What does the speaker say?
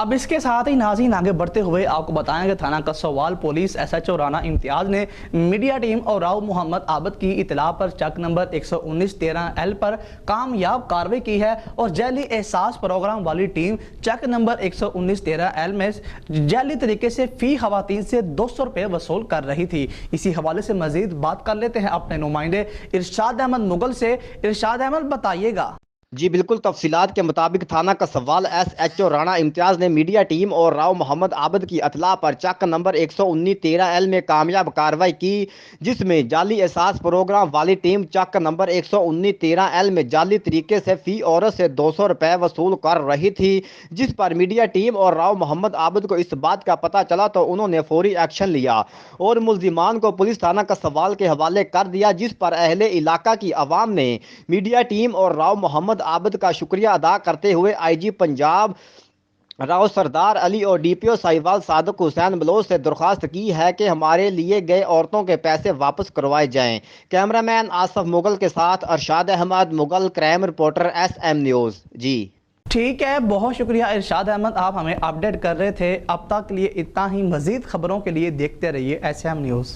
اب اس کے ساتھ ہی ناظرین آگے بڑھتے ہوئے آپ کو بتائیں کہ تھانہ کسوال پولیس SHO رانا امتیاز نے میڈیا ٹیم اور راؤ محمد عابد کی اطلاع پر چک نمبر 11913L پر کامیاب کارروائی کی ہے اور جعلی احساس پروگرام والی ٹیم چک نمبر 11913L میں جعلی طریقے سے فی خواتین سے 200 روپے وصول کر رہی تھی۔ اسی حوالے سے مزید بات کر لیتے ہیں اپنے نمائندے ارشاد احمد مغل سے۔ ارشاد احمد بتائیے گا۔ جی بالکل، تفصیلات کے مطابق تھانہ کسوال SHO رانا امتیاز نے میڈیا ٹیم اور راؤ محمد عابد کی اطلاع پر چک نمبر 11913L میں کامیاب کارروائی کی، جس میں جعلی احساس پروگرام والی ٹیم چک نمبر 11913L میں جعلی طریقے سے فی عورت سے 200 روپے وصول کر رہی تھی، جس پر میڈیا ٹیم اور راؤ محمد عابد کو اس بات کا پتہ چلا تو انہوں نے فوری ایکشن لیا اور ملزمان کو پولیس تھانہ کسوال کے حوالے کر دیا، جس پر اہل علاقہ کی عوام نے میڈیا ٹیم اور راؤ محمد عابد کا شکریہ ادا کرتے ہوئے IG پنجاب راؤ سردار علی اور DPO ساہیوال صادق حسین بلوچ سے درخواست کی ہے کہ ہمارے لیے گئے عورتوں کے پیسے واپس کروائے جائیں۔ کیمرہ مین آصف مغل کے ساتھ Irshad Ahmed Mughal, crime reporter SM news. جی ٹھیک ہے، بہت شکریہ ارشاد احمد، آپ ہمیں اپڈیٹ کر رہے تھے۔ اب تک کے لیے اتنا ہی، مزید خبروں کے لیے دیکھتے رہیے SM نیوز۔